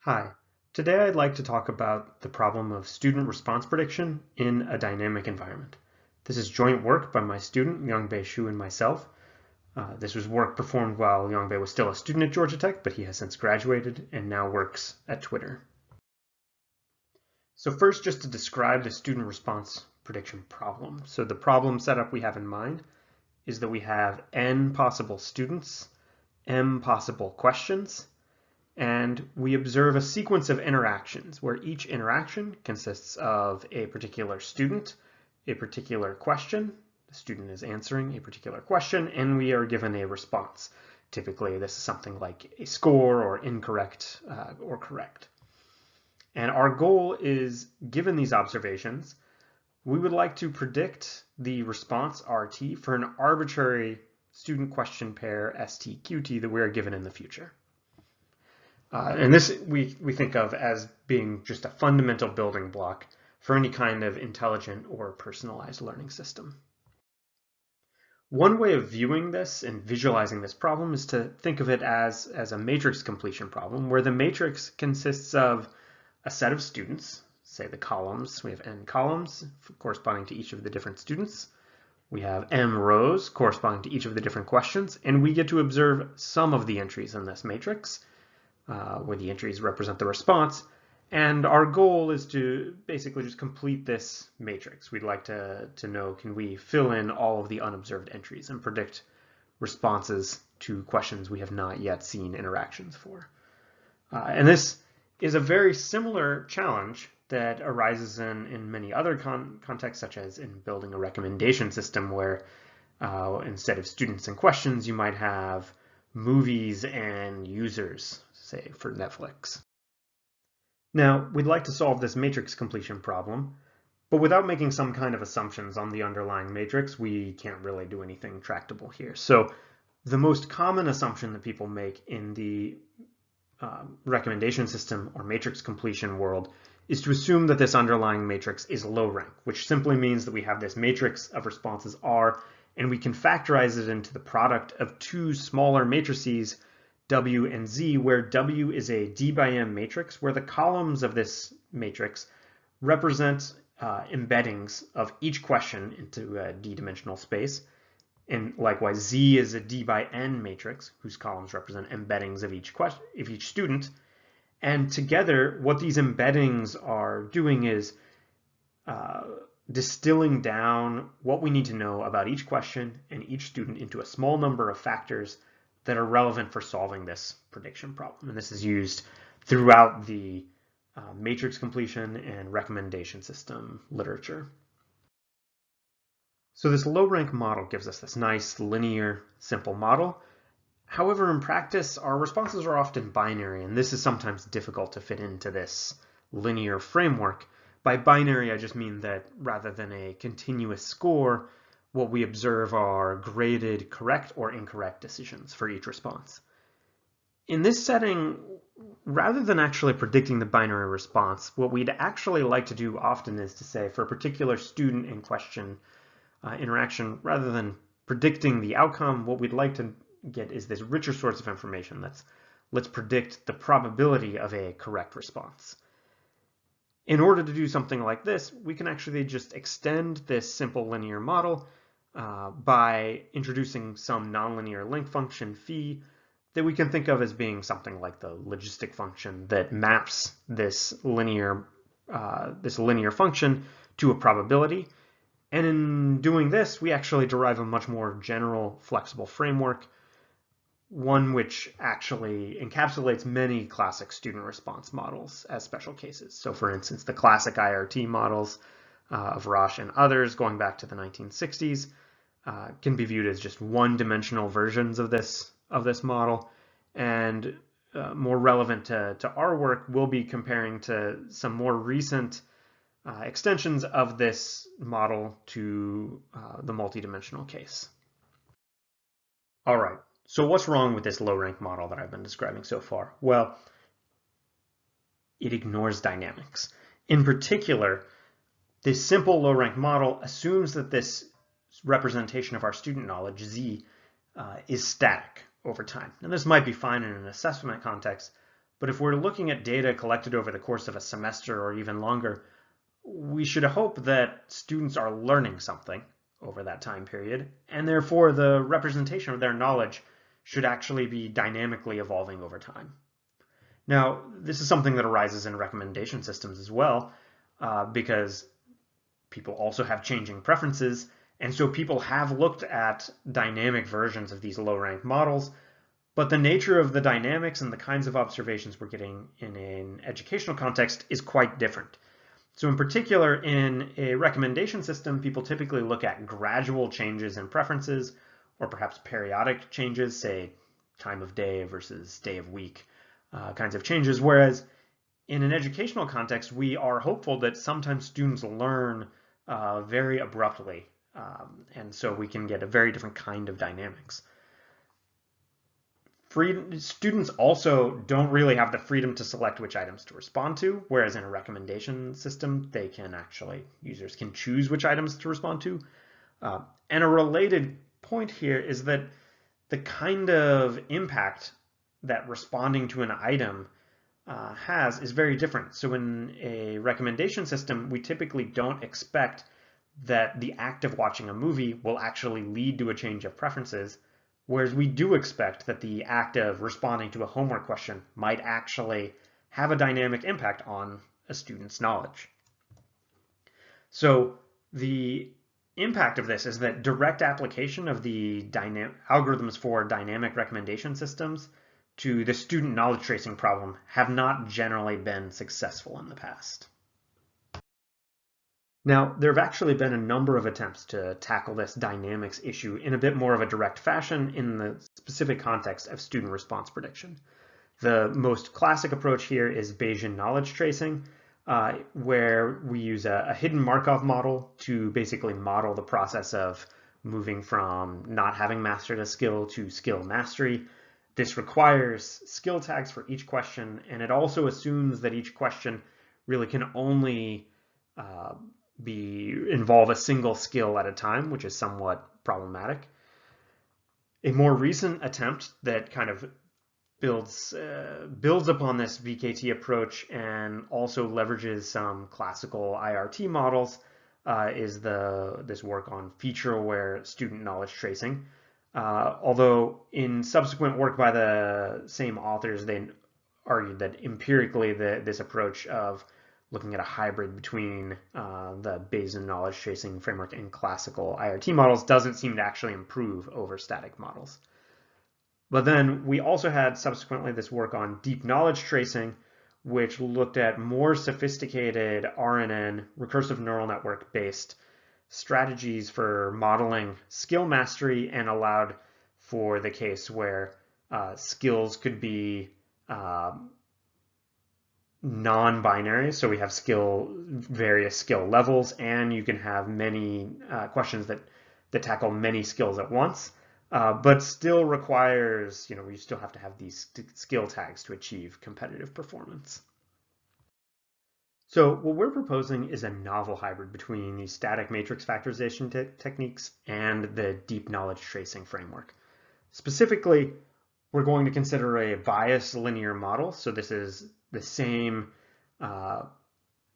Hi, today I'd like to talk about the problem of student response prediction in a dynamic environment. This is joint work by my student, Yongbei Xu, and myself. This was work performed while Yongbei was still a student at Georgia Tech, but he has since graduated and now works at Twitter. So first, just to describe the student response prediction problem. So the problem setup we have in mind is that we have n possible students, m possible questions, and we observe a sequence of interactions where each interaction consists of a particular student, a particular question, the student is answering a particular question, and we are given a response. Typically, this is something like a score or incorrect or correct. And our goal is, given these observations, we would like to predict the response RT for an arbitrary student question pair STQT that we are given in the future. And this we think of as being just a fundamental building block for any kind of intelligent or personalized learning system. One way of viewing this and visualizing this problem is to think of it as a matrix completion problem, where the matrix consists of a set of students, say the columns. We have n columns corresponding to each of the different students. We have m rows corresponding to each of the different questions, and we get to observe some of the entries in this matrix, where the entries represent the response. And our goal is to basically just complete this matrix. We'd like to know, can we fill in all of the unobserved entries and predict responses to questions we have not yet seen interactions for. And this is a very similar challenge that arises in many other contexts, such as in building a recommendation system where instead of students and questions, you might have movies and users, say for Netflix. Now, we'd like to solve this matrix completion problem, but without making some kind of assumptions on the underlying matrix, we can't really do anything tractable here. So the most common assumption that people make in the recommendation system or matrix completion world is to assume that this underlying matrix is low rank, which simply means that we have this matrix of responses R, and we can factorize it into the product of two smaller matrices, W and Z, where W is a D by M matrix, where the columns of this matrix represent embeddings of each question into a D-dimensional space. And likewise, Z is a D by N matrix, whose columns represent embeddings of each student. And together, what these embeddings are doing is distilling down what we need to know about each question and each student into a small number of factors that are relevant for solving this prediction problem. And this is used throughout the matrix completion and recommendation system literature. So this low rank model gives us this nice linear simple model. However, in practice, our responses are often binary, and this is sometimes difficult to fit into this linear framework. By binary, I just mean that rather than a continuous score, what we observe are graded correct or incorrect decisions for each response. In this setting, rather than actually predicting the binary response, what we'd actually like to do often is to say for a particular student in question interaction, rather than predicting the outcome, what we'd like to get is this richer source of information. Let's predict the probability of a correct response. In order to do something like this, we can actually just extend this simple linear model by introducing some nonlinear link function phi that we can think of as being something like the logistic function that maps this linear function to a probability. And in doing this, we actually derive a much more general, flexible framework, one which actually encapsulates many classic student response models as special cases. So for instance, the classic IRT models of Roche and others going back to the 1960s can be viewed as just one-dimensional versions of this model. And more relevant to our work, we'll be comparing to some more recent extensions of this model to the multidimensional case. All right, so what's wrong with this low-rank model that I've been describing so far? Well, it ignores dynamics. In particular, this simple low-rank model assumes that this representation of our student knowledge, Z, is static over time. And this might be fine in an assessment context, But if we're looking at data collected over the course of a semester or even longer, we should hope that students are learning something over that time period, and therefore the representation of their knowledge should actually be dynamically evolving over time. Now, this is something that arises in recommendation systems as well, because people also have changing preferences, and so people have looked at dynamic versions of these low-ranked models, but the nature of the dynamics and the kinds of observations we're getting in an educational context is quite different. So in particular, in a recommendation system, people typically look at gradual changes in preferences, or perhaps periodic changes, say time of day versus day of week kinds of changes, whereas in an educational context, we are hopeful that sometimes students learn very abruptly, and so we can get a very different kind of dynamics. Students also don't really have the freedom to select which items to respond to, whereas in a recommendation system, users can choose which items to respond to. And a related point here is that the kind of impact that responding to an item has is very different. So in a recommendation system, we typically don't expect that the act of watching a movie will actually lead to a change of preferences, whereas we do expect that the act of responding to a homework question might actually have a dynamic impact on a student's knowledge. So the impact of this is that direct application of the algorithms for dynamic recommendation systems to the student knowledge tracing problem have not generally been successful in the past. Now, there have actually been a number of attempts to tackle this dynamics issue in a bit more of a direct fashion in the specific context of student response prediction. The most classic approach here is Bayesian knowledge tracing, where we use a hidden Markov model to basically model the process of moving from not having mastered a skill to skill mastery. This requires skill tags for each question, and it also assumes that each question really can only involve a single skill at a time, which is somewhat problematic. A more recent attempt that kind of builds upon this VKT approach and also leverages some classical IRT models is this work on feature-aware student knowledge tracing. Although in subsequent work by the same authors, they argued that empirically this approach of looking at a hybrid between the Bayesian knowledge tracing framework and classical IRT models doesn't seem to actually improve over static models. But then we also had subsequently this work on deep knowledge tracing, which looked at more sophisticated RNN, recursive neural network based strategies for modeling skill mastery and allowed for the case where skills could be non-binary, so we have various skill levels, and you can have many questions that tackle many skills at once, but still requires, we still have to have these skill tags to achieve competitive performance. So what we're proposing is a novel hybrid between these static matrix factorization techniques and the deep knowledge tracing framework. Specifically, we're going to consider a biased linear model. So this is the same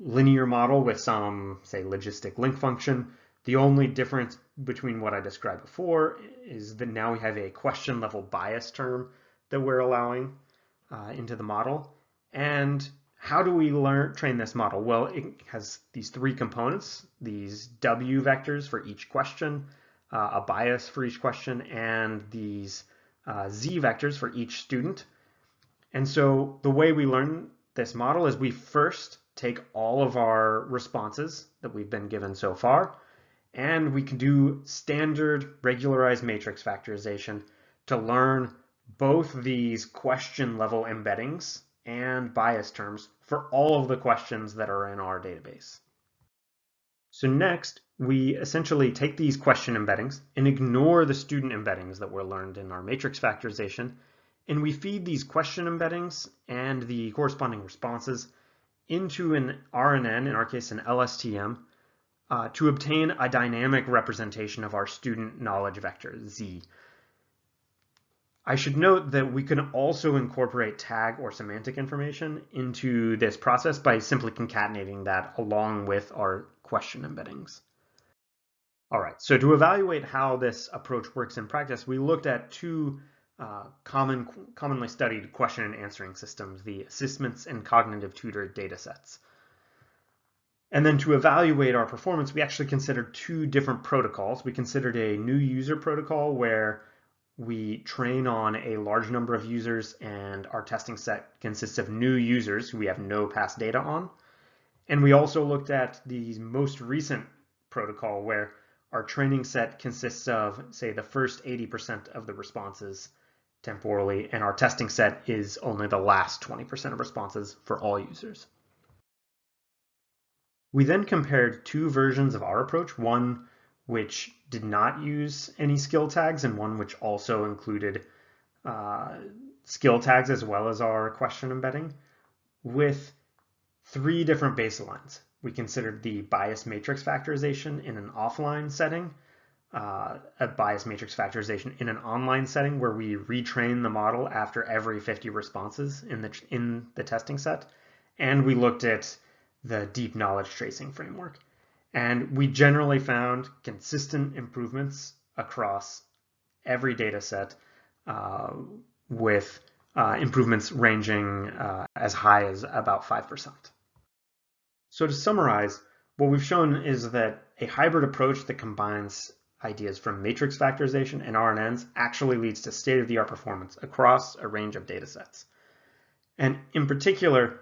linear model with some, say, logistic link function. The only difference between what I described before is that now we have a question level bias term that we're allowing into the model. And how do we train this model? Well, it has these three components, these W vectors for each question, a bias for each question, and these Z vectors for each student. And so the way we learn this model is we first take all of our responses that we've been given so far, and we can do standard regularized matrix factorization to learn both these question level embeddings and bias terms for all of the questions that are in our database. So next, we essentially take these question embeddings and ignore the student embeddings that were learned in our matrix factorization, and we feed these question embeddings and the corresponding responses into an RNN, in our case an LSTM, to obtain a dynamic representation of our student knowledge vector, Z. I should note that we can also incorporate tag or semantic information into this process by simply concatenating that along with our question embeddings. All right, so to evaluate how this approach works in practice, we looked at two commonly studied question and answering systems, the assessments and cognitive tutor data sets. And then to evaluate our performance, we actually considered two different protocols. We considered a new user protocol where we train on a large number of users and our testing set consists of new users who we have no past data on. And we also looked at the most recent protocol where our training set consists of, say, the first 80% of the responses temporally, and our testing set is only the last 20% of responses for all users. We then compared two versions of our approach, one which did not use any skill tags and one which also included skill tags as well as our question embedding, with three different baselines. We considered the bias matrix factorization in an offline setting, a bias matrix factorization in an online setting where we retrain the model after every 50 responses in the testing set, and we looked at the deep knowledge tracing framework. And we generally found consistent improvements across every data set with improvements ranging as high as about 5%. So to summarize, what we've shown is that a hybrid approach that combines ideas from matrix factorization and RNNs actually leads to state-of-the-art performance across a range of data sets. And in particular,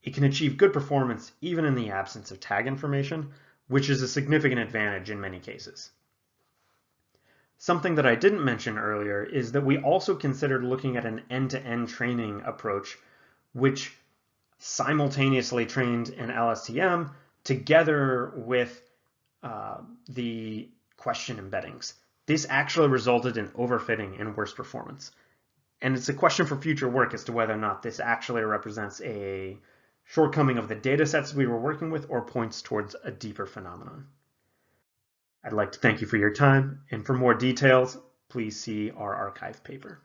it can achieve good performance even in the absence of tag information, which is a significant advantage in many cases. Something that I didn't mention earlier is that we also considered looking at an end-to-end training approach, which simultaneously trained an LSTM together with the question embeddings. This actually resulted in overfitting and worse performance. And it's a question for future work as to whether or not this actually represents a shortcoming of the data sets we were working with or points towards a deeper phenomenon. I'd like to thank you for your time, and for more details, please see our archive paper.